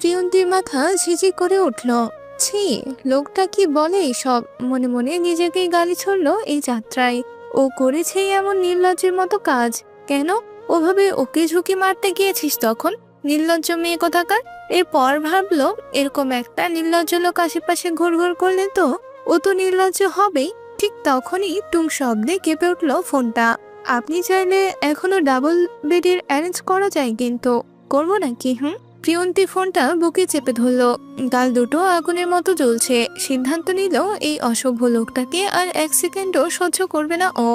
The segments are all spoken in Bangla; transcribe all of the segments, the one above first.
প্রিয়ন্তীর মাথা ঝিঝি করে উঠল। ছি, লোকটা কি বলে এসব? মনে মনে নিজেকেই গালি ছড়ল এই যাত্রায়। ও করেছে এমন নির্লজ্জের মতো কাজ কেন? ওভাবে ওকে ঝুঁকি মারতে গিয়েছিস তখন, নির্লজ্জ মেয়ে কোথাকার। এরপর ভাবলো এরকম একটা নির্লজ্জ লোক আশেপাশে ঘুরঘুর করলে তো ও তো নির্লজ্জ হবেই। ঠিক তখনই টুং শব্দে কেঁপে উঠল ফোনটা। আপনি চাইলে এখনো ডাবল বেডের অ্যারেঞ্জ করা যায়, কিন্তু করবো নাকি? প্রিয়ন্তী ফোনটা বুকে চেপে ধরলো। গাল দুটো আগুনের মতো জ্বলছে। সিদ্ধান্ত নিল এই অসভ্য লোকটাকে আর এক সেকেন্ডও সহ্য করবে না ও।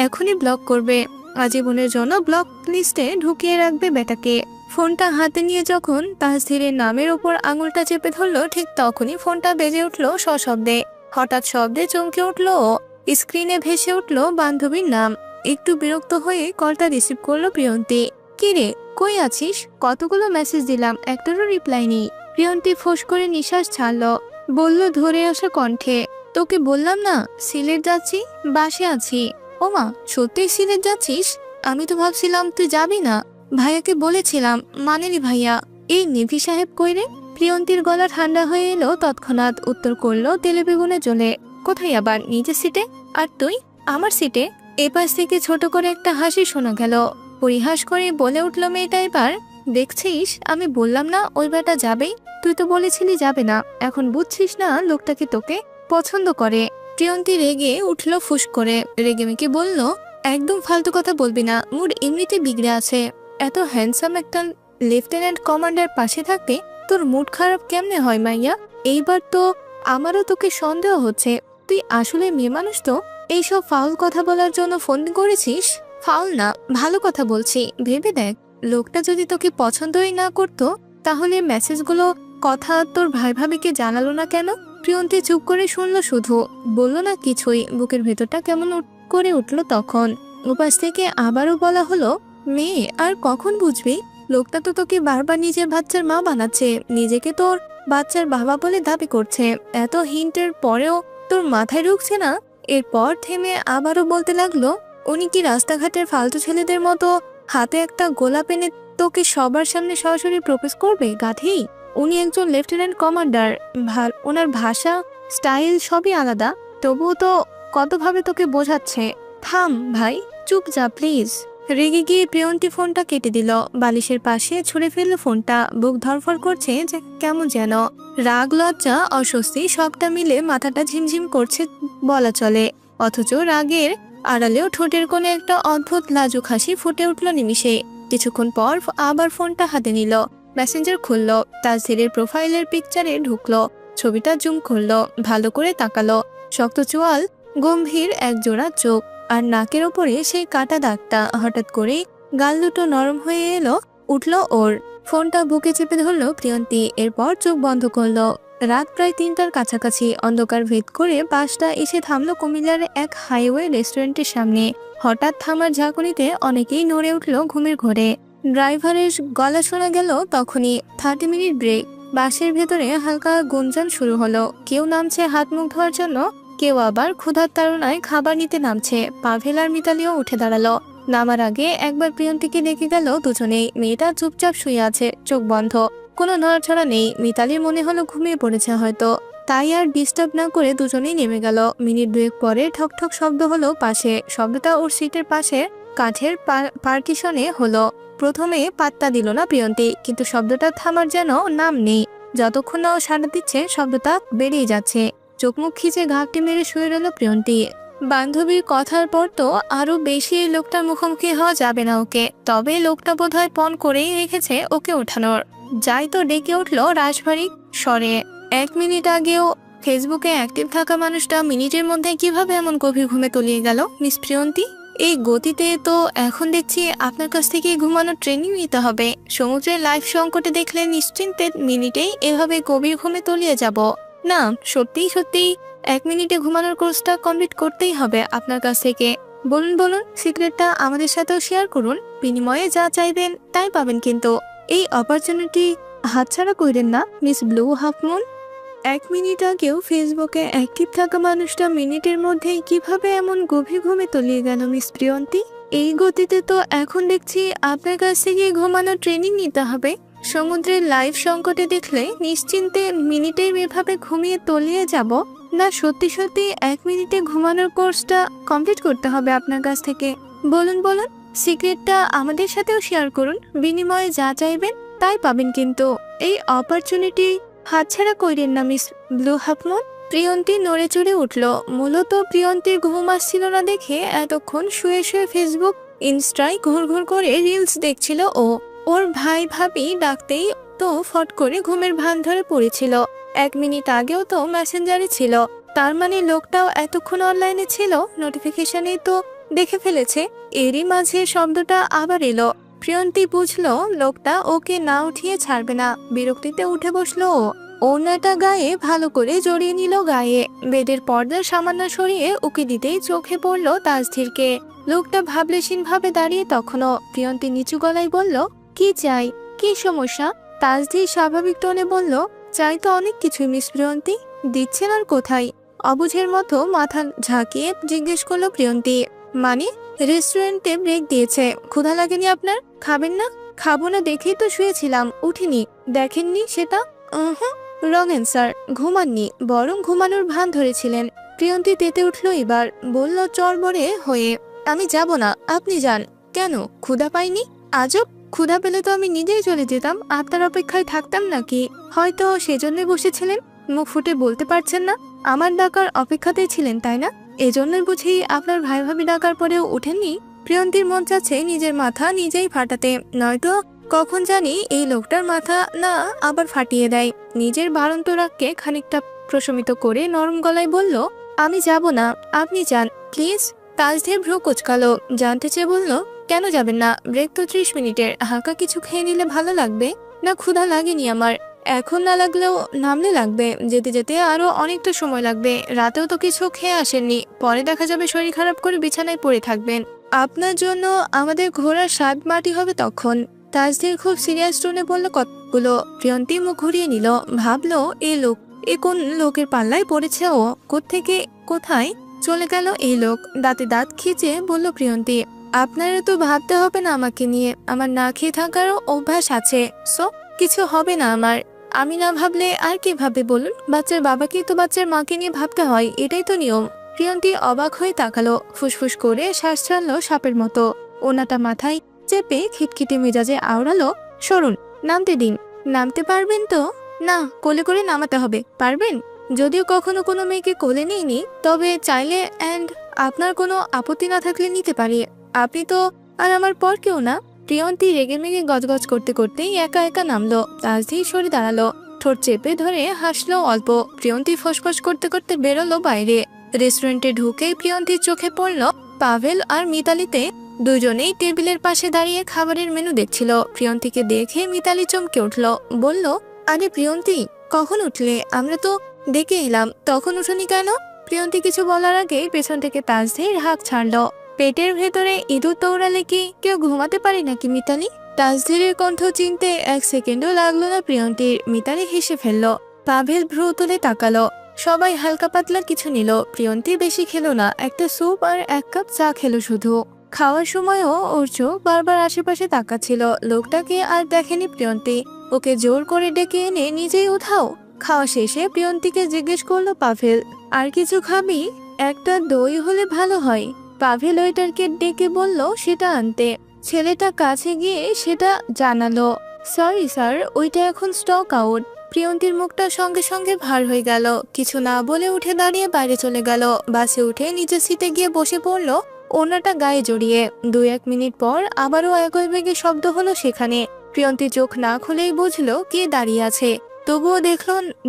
এখনই ব্লক করবে, আজীবনের জন্য ব্লক লিস্টে ঢুকিয়ে রাখবে বেটাকে। ফোনটা হাতে নিয়ে যখন তাসধীরের নামের ওপর আঙুলটা চেপে ধরলো, ঠিক তখনই ফোনটা বেজে উঠলো সশব্দে। হঠাৎ শব্দে চমকে উঠলো ও। স্ক্রিনে ভেসে উঠলো বান্ধবীর নাম। একটু বিরক্ত হয়ে কলটা রিসিভ করলো প্রিয়ন্তী। কিরে, কই আছিস? কতগুলো মেসেজ দিলাম, একটারও রিপ্লাই নেই। প্রিয়ন্তী ফোঁস করে নিঃশ্বাস ছাড়লো। বলল ধরে আসা কণ্ঠে, তোকে বললাম না সিলেট যাচ্ছি, বাসে আছি। ওমা, সত্যি সিলেট যাচ্ছিস? আমি তো ভাবছিলাম তুই যাবি না। ভাইয়াকে বলেছিলাম, মানেলি ভাইয়া। এই নিভি সাহেব কই রে? প্রিয়ন্তীর গলা ঠান্ডা হয়ে এলো তৎক্ষণাৎ। উত্তর করলো তেলে বেগুনে জ্বলে। কোথায় আবার? নিজের সিটে। আর তুই? আমার সিটে। এপাশ থেকে ছোট করে একটা হাসি শোনা গেল। পরিহাস করে বলে উঠলো মেয়েটা এবার। দেখছিস, আমি বললাম না ওই বেটা যাবেই। তুই তো বলেছিলি যাবে না। এখন বুঝছিস না লোকটাকে তোকে পছন্দ করে। প্রিয়ন্তী রেগে উঠলো ফুস করে। রেগে মেগে বলল, একদম ফালতু কথা বলবি না, মুড এমনিতে বিগড়ে আছে। এত হ্যান্ডসাম একটা লেফটেন্যান্ট কমান্ডার পাশে থাকতে তোর মুড খারাপ কেমনে হয় মাইয়া? এইবার তো আমারও তোকে সন্দেহ হচ্ছে। তুই আসলে মেয়ে মানুষ তো? এইসব ফাউল কথা বলার জন্য ফোন করেছিস? ফাউল না, ভালো কথা বলছি। ভেবে দেখ, লোকটা যদি তোকে পছন্দই না করতো তাহলে মেসেজগুলো কথা তোর ভাই ভাবিকে জানালো না কেন? প্রিয়ন্তী চুপ করে শুনলো শুধু, বলল না কিছুই। বুকের ভেতরটা কেমন করে উঠলো তখন। উপাস থেকে আবারও বলা হলো, মেয়ে আর কখন বুঝবি? লোকটা তো তোকে বারবার নিজের বাচ্চার মা বানাচ্ছে, নিজেকে তোর বাচ্চার বাবা বলে দাবি করছে। এত হিন্টের পরেও তোর মাথায় ঢুকছে না? এরপর থেমে আবারও বলতে লাগলো, উনি কি রাস্তাঘাটের ফালতু ছেলেদের মতো হাতে একটা গোলাপ এনে তোকে সবার সামনে সরাসরি প্রপোজ করবে গাধি? উনি একজন লেফটেন্যান্ট কমান্ডার। ওনার ভাষা, স্টাইল সবই আলাদা। তবুও তো কতভাবে তোকে বোঝাচ্ছে। থাম ভাই, চুপ যা প্লিজ। রেগে গিয়ে প্রিয়ন্তী ফোনটা কেটে দিল। বালিশের পাশে ছুঁড়ে ফেললো ফোনটা। বুক ধরফর করছে যে কেমন যেন। রাগ, লজ্জা, অস্বস্তি সবটা মিলে মাথাটা ঝিমঝিম করছে বলা চলে। অথচ রাগের আড়ালেও ঠোঁটের কোণে একটা অদ্ভুত লাজুক হাসি ফুটে উঠল নিমিষে। কিছুক্ষণ পর আবার ফোনটা হাতে নিল। মেসেঞ্জার খুললো। তাসধীরের প্রোফাইলের পিকচারে ঢুকলো। ছবিটা জুম করলো। ভালো করে তাকালো। শক্ত চোয়াল, গম্ভীর এক জোড়া চোখ, আর নাকের ওপরে সেই কাটা দাগটা। হঠাৎ করে গাল দুটো নরম হয়ে উঠলো ওর। ফোনটা বুকে চেপে ধরলো প্রিয়ন্তী। এরপর চোখ বন্ধ করলো। রাত প্রায় 3টার কাছাকাছি। অন্ধকার ভেদ করে বাসটা এসে থামলো কুমিল্লার এক হাইওয়ে রেস্টুরেন্টের সামনে। হঠাৎ থামার ঝাঁকুনিতে অনেকেই নড়ে উঠলো ঘুমের ঘোরে। ড্রাইভারের গলা শোনা গেল তখনই। 30 মিনিট ব্রেক। বাসের ভেতরে হালকা গুঞ্জন শুরু হলো। কেউ নামছে হাত মুখ ধোয়ার জন্য, কেউ আবার ক্ষুধার তাড়নায় খাবার নিতে নামছে। পাভেল আর মিতালিও উঠে দাঁড়ালো। নামার আগে একবার প্রিয়ন্তীকে দেখে গেল দুজনেই। মেয়েটা চুপচাপ শুয়ে আছে, চোখ বন্ধ, কোনো নড়াচড়া নেই। মিতালির মনে হলো ঘুমিয়ে পড়েছে হয়তো, তাই আর ডিস্টার্ব না করে দুজনেই নেমে গেল। মিনিট দুয়েক পরে ঠক ঠক শব্দ হলো পাশে। শব্দটা ওর সিটের পাশে কাঠের পার্টিশনে হলো। প্রথমে পাত্তা দিল না প্রিয়ন্তী, কিন্তু শব্দটা থামার যেন নাম নেই। যতক্ষণ না ও সাড়া দিচ্ছে শব্দটা বেরিয়ে যাচ্ছে। চোখ মুখ খিচে ঘাপটি মেরে শুয়ে রইল প্রিয়ন্তী। বান্ধবীর কথার পর তো আরো বেশি লোকটার মুখোমুখি হওয়া যাবে না ওকে। তবে লোকটা বোধহয় পণ করেই রেখেছে ওকে ওঠানোর। যাই তো ডেকে উঠলো রাশভারী স্বরে। 1 মিনিট আগেও ফেসবুকে অ্যাক্টিভ থাকা মানুষটা মিনিটের মধ্যে কিভাবে এমন গভীর ঘুমে তলিয়ে গেল মিস প্রিয়ন্তী? এই গতিতে তো এখন দেখছি আপনার কাছ থেকে ঘুমানোর ট্রেনিং নিতে হবে। সমুদ্রের লাইফ সংকটে দেখলে নিশ্চিন্তে মিনিটেই এভাবে গভীর ঘুমে তলিয়ে যাব না। সত্যি সত্যি 1 মিনিটে ঘুমানোর কোর্সটা কমপ্লিট করতেই হবে আপনার কাছ থেকে। বলুন বলুন, সিক্রেটটা আমাদের সাথেও শেয়ার করুন। বিনিময়ে যা চাইবেন তাই পাবেন, কিন্তু এই অপরচুনিটি হাতছাড়া কইরেন না miss blue half moon. 1 minute আগেও ফেসবুকে অ্যাক্টিভ থাকা মানুষটা মিনিটের মধ্যেই কিভাবে এমন গভীর ঘুমে তলিয়ে গেল মিস প্রিয়ন্তী? এই গতিতে তো এখন দেখছি আপনার কাছ থেকে ঘুমানোর ট্রেনিং নিতে হবে। সমুদ্রের লাইভ সংকটে দেখলে নিশ্চিন্তে মিনিটের এভাবে ঘুমিয়ে তলিয়ে যাব, না সত্যি সত্যি 1 মিনিটে ঘুমানোর কোর্সটা কমপ্লিট করতে হবে আপনার কাছ থেকে? বলুন বলুন, সিক্রেটটা আমাদের সাথেও শেয়ার করুন, বিনিময়ে যা চাইবেন তাই পাবেন। কিন্তু এই অপরচুনিটি হাতছাড়া কইরেন না মিস ব্লু হাফমুন। প্রিয়ন্তী নড়ে চড়ে উঠল। মূলত প্রিয়ন্তীর ঘুম আসছিল না দেখে এতক্ষণ শুয়ে শুয়ে ফেসবুক ইনস্টায় ঘুরঘুর করে রিলস দেখছিল ও। ওর ভাই ভাবি ডাকতেই তো ফট করে ঘুমের ভান ধরে পড়েছিল। 1 মিনিট আগেও তো মেসেঞ্জারে ছিল, তার মানে লোকটাও এতক্ষণ অনলাইনে ছিল, নোটিফিকেশনেই তো দেখে ফেলেছে। এরই মাঝে শব্দটা আবার এলো। প্রিয়ন্তী বুঝলো লোকটা ওকে না উঠিয়ে ছাড়বে না। বিরক্তিতে উঠে বসলো ও। ওড়নাটা গায়ে ভালো করে জড়িয়ে নিল গায়ে। বেডের পর্দা সামান্য সরিয়ে উকি দিতেই চোখে পড়ল তাসধীরকে। লোকটা ভাবলেশীন ভাবে দাঁড়িয়ে তখনও। প্রিয়ন্তী নিচু গলায় বলল, কি চাই, কি সমস্যা? তাসধীর স্বাভাবিক টোনে বলল, চাই তো অনেক কিছুই মিস প্রিয়ন্তী, দিচ্ছেন আর কোথায়? অবুঝের মতো মাথা ঝাঁকিয়ে জিজ্ঞেস করলো প্রিয়ন্তী। মানে? রেস্টুরেন্টে ব্রেক দিয়েছে, ক্ষুধা লাগেনি আপনার? খাবেন না? খাবো না দেখেই তো শুয়েছিলাম, উঠিনি। দেখেননি সেটা? Wrong answer. ঘুমাননি, বরং ঘুমানোর ভান ধরেছিলেন। প্রিয়ন্তী তেতে উঠল এবার, বলল চড়বড়ে হয়ে, আমি যাব না, আপনি যান। কেন, ক্ষুধা পাইনি? আজব, ক্ষুধা পেলে তো আমি নিজেই চলে যেতাম, আপনার অপেক্ষায় থাকতাম নাকি? হয়তো সেজন্যই বসেছিলেন, মুখ ফুটে বলতে পারছেন না। আমার ডাকার অপেক্ষাতেই ছিলেন তাই না? এজন্যই বুঝি আপনার ভাই ভাবি ডাকার পরেও উঠেননি? প্রিয়ন্তীর মন চাচ্ছে নিজের মাথা নিজেই ফাটাতে, নয়তো কখন জানি এই লোকটার মাথা না আবার ফাটিয়ে দেয়। নিজের বাড়ন্ত রাগকে খানিকটা প্রশমিত করে নরম গলায় বলল, আমি যাব না, আপনি যান প্লিজ। তাসধীর ভ্রু কুচকালো, জানতে চেয়ে বলল, কেন যাবেন না? ব্রেক তো 30 মিনিটের, হালকা কিছু খেয়ে নিলে ভালো লাগবে না? ক্ষুধা লাগেনি আমার, এখন না লাগলেও নামলে লাগবে, যেতে যেতে আরো অনেকটা সময় লাগবে। রাতেও তো কিছু খেয়ে আসেননি, পরে দেখা যাবে শরীর খারাপ করে বিছানায় পড়ে থাকবেন। আপনার জন্য আমাদের ঘোড়ার স্বাদ মাটি হবে তখন। তাসধীর খুব সিরিয়াস টোনে বলল কতগুলো। প্রিয়ন্তী মুখ ঘুরিয়ে নিল, ভাবলো এ কোন লোকের পাল্লায় পড়েছে ও? কোত্থেকে কোথায় চলে গেল এই লোক? দাঁতে দাঁত খিচে বলল প্রিয়ন্তী, আপনারা তো ভাবতে হবে না আমাকে নিয়ে, আমার না খেয়ে থাকারও অভ্যাস আছে, সো কিছু হবে না আমার। আমি না ভাবলে আর কি ভাববে বলুন? বাচ্চার বাবাকেই তো বাচ্চার মাকে নিয়ে ভাবতে হয়, এটাই তো নিয়ম। প্রিয়ন্তী অবাক হয়ে তাকালো, ফুসফুস করে শ্বাস ছাড়লো সাপের মতো। ওনাটা মাথায় চেপে খিটখিটে মেজাজে আওড়ালো, সরুন, নামতে দিন। নামতে পারবেন তো? না, কোলে করে নামাতে হবে, পারবেন? যদিও কখনো কোনো মেয়েকে কোলে নিইনি, তবে চাইলে অ্যান্ড আপনার কোনো আপত্তি না থাকলে নিতে পারি। আপনি তো আর আমার পর কেউ না। প্রিয়ন্তী রেগে মেগে গজগজ করতে করতেই একা একা নামলো। তাসধীর সরে দাঁড়ালো, ঠোঁট চেপে ধরে হাসলো অল্প। প্রিয়ন্তী ফসফস করতে করতে বেরোলো বাইরে। রেস্টুরেন্টে ঢুকেই প্রিয়ন্তীর চোখে পড়ল পাভেল আর মিতালিতে। দুজনেই টেবিলের পাশে দাঁড়িয়ে খাবারের মেনু দেখছিল। প্রিয়ন্তীকে দেখে মিতালি চমকে উঠল, বলল, আরে প্রিয়ন্তী, কখন উঠলে? আমরা তো ডেকে এলাম, তখন উঠোনি কেন? প্রিয়ন্তী কিছু বলার আগেই পেছন থেকে তাসধীর হাঁক ছাড়ল, পেটের ভেতরে ইঁদুর দৌড়ালে কি কেউ ঘুমাতে পারে নাকি মিতালি? তাসধীরের কণ্ঠ চিনতে 1 সেকেন্ডও লাগলো না প্রিয়ন্তীর। মিতালি হেসে ফেলল। পাভেল ভ্রু তুলে তাকালো। সবাই হালকা পাতলা কিছু নিল। প্রিয়ন্তী বেশি খেলো না, একটা স্যুপ আর 1 কাপ চা খেলো শুধু। খাওয়ার সময়ও ওর চোখ বারবার আশেপাশে তাকাচ্ছিল। লোকটাকে আর দেখেনি প্রিয়ন্তী। ওকে জোর করে ডেকে এনে নিজেই উঠাও। খাওয়া শেষে প্রিয়ন্তীকে জিজ্ঞেস করলো পাভেল, আর কিছু খাবি? একটা দই হলে ভালো হয়। পাভেল ওয়েটারকে ডেকে বলল সেটা আনতে। ছেলেটা কাছে গিয়ে সেটা জানালো, সরি স্যার, ওইটা এখন স্টক আউট। প্রিয়ন্তীর মুখটা সঙ্গে সঙ্গে ভার হয়ে গেল। কিছু না বলে উঠে দাঁড়িয়ে বাইরে চলে গেল। বাসে উঠে নিজের সিটে গিয়ে বসে পড়ল, ওনাটা গায়ে জড়িয়ে। 2-1 মিনিট পর আবারও একই বেগে শব্দ হলো সেখানে। প্রিয়ন্তী চোখ না খুলেই বুঝলো কে দাঁড়িয়ে আছে, তবুও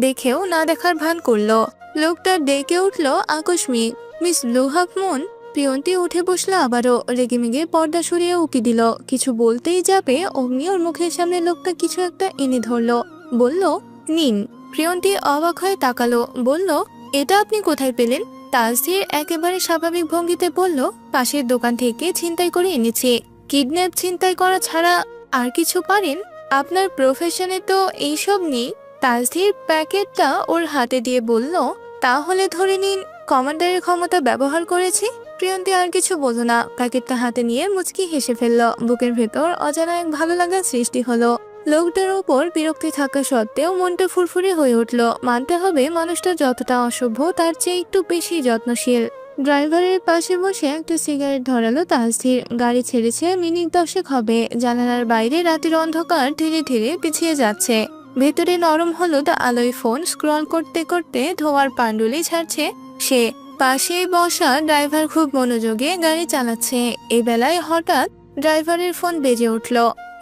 দেখেও না দেখার ভান করলো। লোকটা ডেকে উঠলো আকস্মিক, মিস ব্লু হাফমুন। প্রিয়ন্তী উঠে বসলো আবারও। রেগেমেগে পর্দা সরিয়ে উকি দিল। কিছু বলতেই যাবে অমনি ওর মুখের সামনে লোকটা কিছু একটা এনে ধরলো, বলল, নিন। প্রিয়ন্তী অবাক হয়ে তাকালো, বলল, এটা আপনি কোথায় পেলেন? তাসধীর একেবারে স্বাভাবিক ভঙ্গিতে বলল, পাশের দোকান থেকে ছিনতাই করে এনেছি। কিডন্যাপ ছিনতাই করা ছাড়া আর কিছু পারেন? আপনার প্রফেশনে তো এইসব নেই। তাসধীর প্যাকেটটা ওর হাতে দিয়ে বলল, তাহলে ধরে নিন কমান্ডারের ক্ষমতা ব্যবহার করেছি। প্রিয়ন্তী আর কিছু বলল না। প্যাকেটটা হাতে নিয়ে মুচকি হেসে ফেলল। বুকের ভেতর অজানা এক ভালো লাগার সৃষ্টি হলো। লোকটার উপর বিরক্তি থাকা সত্ত্বেও মনটা ফুরফুরে হয়ে উঠল। মানতে হবে মানুষটা যতটা অসভ্য তার চেয়ে একটু বেশি যত্নশীল। ড্রাইভারের পাশে বসে একটা সিগারেট ধরালো তাসজির। গাড়ি ছেড়েছে মিনিট 10 হবে। জানালার বাইরে রাতের অন্ধকার ধীরে ধীরে পিছিয়ে যাচ্ছে। ভেতরে নরম হলুদ আলোয় ফোন স্ক্রল করতে করতে ধোয়ার পাণ্ডুলি ছাড়ছে সে। পাশে বসা ড্রাইভার খুব মনোযোগে গাড়ি চালাচ্ছে। এই বেলায় হঠাৎ ড্রাইভারের ফোন বেজে উঠল।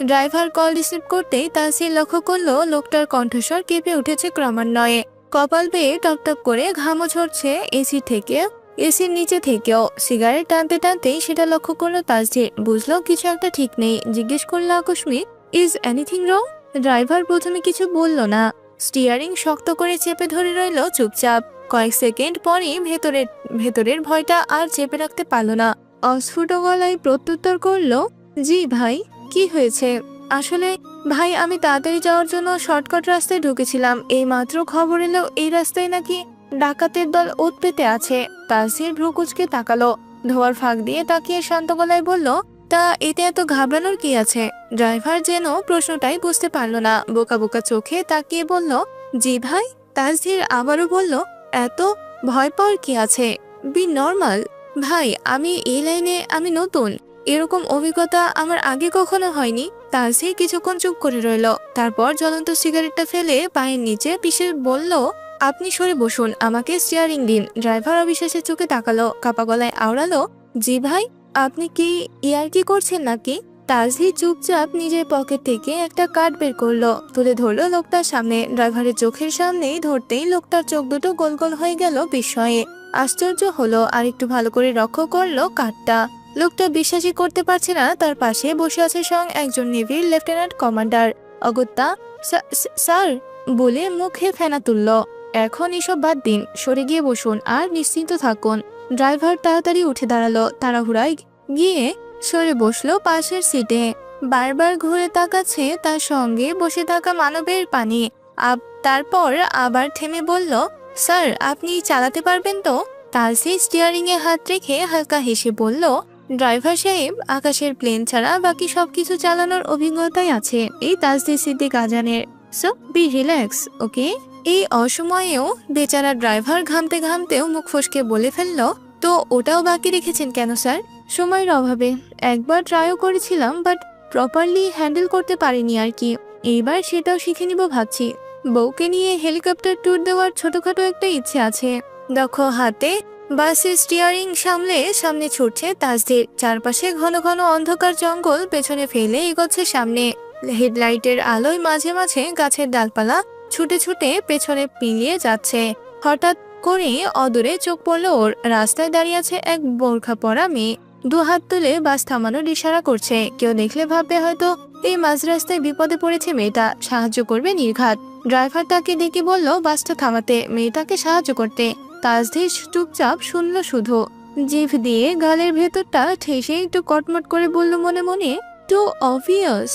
ড্রাইভার কল রিসিভ করতেই তাসজির লক্ষ্য করলো লোকটার কণ্ঠস্বর কেঁপে উঠেছে ক্রমান্বয়ে। কপাল বেয়ে টপটপ করে ঘামও ঝরছে এসি থেকে, এসির নিচে থেকেও। সিগারেট টানতে টানতেই সেটা লক্ষ্য করলো তাসজির। বুঝলো কিছু একটা ঠিক নেই। জিজ্ঞেস করলো আকস্মিক, ইজ এনিথিং রং? ড্রাইভার প্রথমে কিছু বলল না। স্টিয়ারিং শক্ত করে চেপে ধরে রইল চুপচাপ। কয়েক সেকেন্ড পরই ভেতরের ভয়টা আর চেপে রাখতে পারল না। অস্ফুট গলায় প্রত্যুত্তর করলো, জি ভাই। কি হয়েছে? আসলে ভাই আমি তাড়াতাড়ি যাওয়ার জন্য শর্টকাট রাস্তায় ঢুকেছিলাম। এই মাত্র খবর এলো এই রাস্তায় নাকি ডাকাতের দল ওৎ পেতে আছে। তাসজির ভ্রু কুঁচকে তাকালো। ধোয়ার ফাঁক দিয়ে তাকিয়ে শান্ত গলায় বলল, তা এতে এত ঘাবড়ানোর কি আছে? ড্রাইভার যেন প্রশ্নটাই বুঝতে পারল না। বোকা বোকা চোখে তাকিয়ে বলল, জি ভাই। তাসজির আবারও বলল, এত ভয় পাওয়ার কি আছে? Be normal. ভাই আমি এই লাইনে আমি নতুন, এরকম অভিজ্ঞতা আমার আগে কখনো হয়নি। তাসজির কিছুক্ষণ চুপ করে রইল। তারপর জ্বলন্ত সিগারেটটা ফেলে পায়ের নিচে পিষে বলল, আপনি সরে বসুন, আমাকে স্টিয়ারিং দিন। ড্রাইভার অবিশ্বাসের চোখে তাকালো, কাপা গলায় আওড়ালো, জি ভাই। আপনি কি ইয়ার্কি করছেন নাকি? তাসজির চুপচাপ নিজের পকেট থেকে একটা কার্ড বের করলো, তুলে ধরলো লোকটার সামনে। ড্রাইভারের চোখের সামনেই ধরতেই লোকটার চোখ দুটো গোল গোল হয়ে গেল বিস্ময়ে। আশ্চর্য হলো, আর একটু ভালো করে লক্ষ্য করলো কার্ডটা। লোকটা বিশ্বাসই করতে পারছে না তার পাশে বসে আছে স্বয়ং একজন নেভির লেফটেন্যান্ট কমান্ডার। অগত্যা স্যার বলে মুখে ফেনা তুলল। এখন এসব বাদ দিন, সরে গিয়ে বসুন আর নিশ্চিন্ত থাকুন। ড্রাইভার তাড়াতাড়ি উঠে দাঁড়ালো, তাড়াহুড়ায় গিয়ে সরে বসলো পাশের সিটে। বারবার ঘুরে তাকাচ্ছে তার সঙ্গে বসে থাকা মানবের পানে। তারপর আবার থেমে বলল, স্যার আপনি চালাতে পারবেন তো? তাসজির স্টিয়ারিং এ হাত রেখে হালকা হেসে বলল, ড্রাইভার সাহেব আকাশের প্লেন ছাড়া বাকি সবকিছু চালানোর অভিজ্ঞতাই আছে এই তাসজির সিদ্দিক আজানের। সো বি রিল্যাক্স, ওকে? এই অসময়েও বেচারা ড্রাইভার ঘামতে ঘামতেও মুখ ফসকে বলে ফেলল, তো ওটাও বাকি রেখেছেন কেন স্যার? সময়ের অভাবে। একবার ট্রাইও করেছিলাম, বাট প্রপারলি হ্যান্ডেল করতে পারিনি আর কি। এইবার সেটাও শিখে নিব ভাবছি। বউকে নিয়ে হেলিকপ্টার ট্যুর দেওয়ার ছোটখাটো একটা ইচ্ছে আছে। দক্ষ হাতে বাসের স্টিয়ারিং সামলে সামনে ছুটছে তাসজির। চারপাশে ঘন ঘন অন্ধকার জঙ্গল পেছনে ফেলে এগোচ্ছে সামনে। হেডলাইটের আলোয় মাঝে মাঝে গাছের ডালপালা ছুটে ছুটে পেছনে পিলিয়ে যাচ্ছে। হঠাৎ করে অদূরে চোখ পড়ল ওর। রাস্তায় দাঁড়িয়ে আছে এক বোরখা পরা মেয়ে। দু হাত তুলে বাস থামানোর ইশারা করছে। কেউ দেখলে ভাববে হয়তো এই মাঝ রাস্তায় বিপদে পড়েছে মেয়েটা, সাহায্য করবে নির্ঘাত। ড্রাইভার তাকে ডেকে বলল বাসটা থামাতে, মেয়েটাকে সাহায্য করতে। তাসজির চুপচাপ শুনল শুধু। জিভ দিয়ে গালের ভেতরটা ঠেসে একটু কটমট করে বলল মনে মনে, টু অবভিয়াস।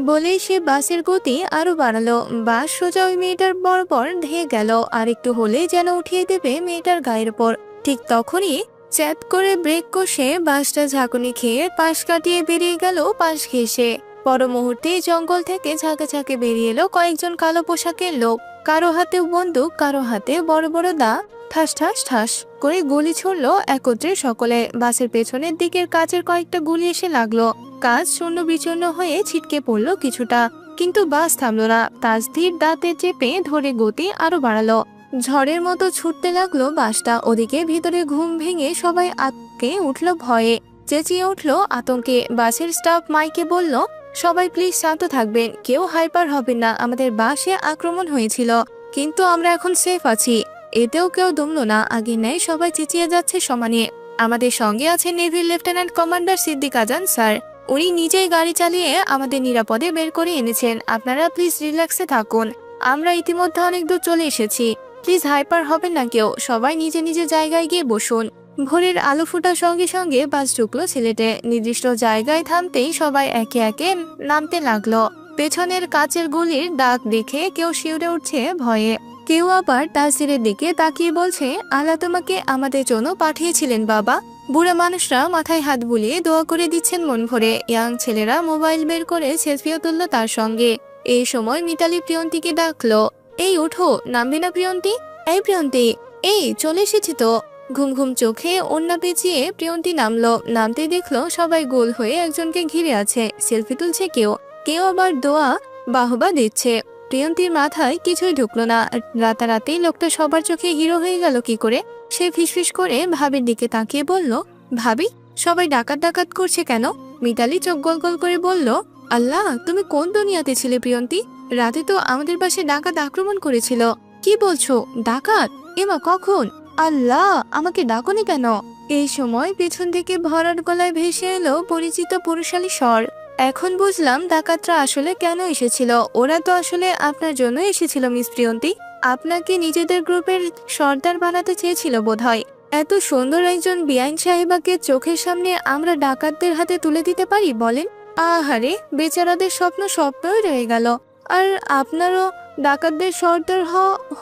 বলেই সে বাসের গতি আরো বাড়ালো। বাস সোজা ওই মেয়েটার বরাবর ধেয়ে গেল। আর একটু হলে যেন উঠিয়ে দেবে মেয়েটার গায়ের উপর। ঠিক তখনই চ্যাট করে ব্রেক কষে বাসটা ঝাঁকুনি খেয়ে পাশ কাটিয়ে বেরিয়ে গেল পাশ ঘেঁষে। পর মুহূর্তে জঙ্গল থেকে ঝাঁকে ঝাঁকে বেরিয়ে এলো কয়েকজন কালো পোশাকের লোক। কারো হাতে বন্দুক, কারো হাতে বড় বড় দা। ঠাস ঠাস ঠাস করে গুলি ছুড়লো একত্রে সকলে। বাসের পেছনের দিকের কাচের কয়েকটা গুলি এসে লাগলো। কাজ শূন্য বিচূর্ণ হয়ে ছিটকে পড়লো কিছুটা, কিন্তু বাস থামলো না। তাসজির দাঁতে চেপে ধরে গতি আরো বাড়ালো। ঝড়ের মতো ছুটতে লাগলো বাসটা। ওদিকে ভিতরে ঘুম ভেঙে সবাই আতকে উঠলো ভয়ে, চেঁচিয়ে উঠলো আতঙ্কে। বাসের স্টাফ মাইকে বলল, সবাই প্লিজ শান্ত থাকবেন, কেউ হাইপার হবেন না। আমাদের বাসে আক্রমণ হয়েছিল, কিন্তু আমরা এখন সেফ আছি। এতেও কেউ দমলো না। আগে নেয় সবাই চেঁচিয়ে যাচ্ছে সমানে। আমাদের সঙ্গে আছে নেভির লেফটেন্যান্ট কমান্ডার সিদ্দিক আজান স্যার। উনি নিজেই গাড়ি চালিয়ে আমাদের নিরাপদে বের করে এনেছেন। আপনারা প্লিজ রিল্যাক্সে থাকুন, আমরা ইতিমধ্যে অনেক দূর চলে এসেছি। প্লিজ হাইপার হবেন না কেউ, সবাই নিজে নিজে জায়গায় গিয়ে বসুন। ভোরের আলো ফোটার সঙ্গে সঙ্গে বাস ঢুকলো সিলেটে। নির্দিষ্ট জায়গায় থামতেই সবাই একে একে নামতে লাগলো। পেছনের কাচের গুলির দাগ দেখে কেউ শিউরে উঠছে ভয়ে, কেউ আবার তাসজিরের দিকে তাকিয়ে বলছে, আল্লাহ তোমাকে আমাদের জন্য পাঠিয়েছিলেন বাবা। বুড়া মানুষরা মাথায় হাত বুলিয়ে দোয়া করে দিচ্ছেন মন ভরে। ইয়াং ছেলেরা মোবাইল বের করে সেলফিও তুলল তার সঙ্গে। এই সময় মিতালি প্রিয়ন্তীকে ডাকলো, এই ওঠো, নামবে না প্রিয়ন্তী? এই প্রিয়ন্তী, এই চলে এসেছি তো। ঘুম ঘুম চোখে ওড়না পেঁচিয়ে প্রিয়ন্তী নামলো। নামতে দেখলো সবাই গোল হয়ে একজনকে ঘিরে আছে, সেলফি তুলছে কেউ, কেউ আবার দোয়া বাহবা দিচ্ছে। প্রিয়ন্তীর মাথায় কিছুই ঢুকলো না। রাতারাতি লোকটা সবার চোখে হিরো হয়ে গেল কি করে? সে ফিসফিস করে ভাবির দিকে তাকিয়ে বলল, ভাবি, সবাই ডাকাত ডাকাত করছে কেন? মিতালি চোখ গোল গোল করে বলল, আল্লাহ, তুমি কোন দুনিয়াতে ছিলে প্রিয়ন্তী? রাতে তো আমাদের পাশে ডাকাত আক্রমণ করেছিল। কি বলছো, ডাকাত? এমা কখন? আল্লাহ, আমাকে ডাকনি কেন? এই সময় পেছন থেকে ভরাট গলায় ভেসে এলো পরিচিত পুরুষালী স্বর। এখন বুঝলাম ডাকাতরা আসলে কেন এসেছিল। ওরা তো আসলে আপনার জন্য এসেছিল মিস প্রিয়ন্তী। আপনাকে নিজেদের গ্রুপের সর্দার বানাতে চেয়েছিল বোধহয়। এত সুন্দর একজন বিআইন সাহেবাকে চোখের সামনে আমরা ডাকাতদের হাতে তুলে দিতে পারি বলেন? আহারে, বেচারাদের স্বপ্ন স্বপ্নই রয়ে গেল। আর আপনারও ডাকাতদের সর্দার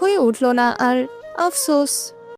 হয়ে উঠল না আর। আফসোস।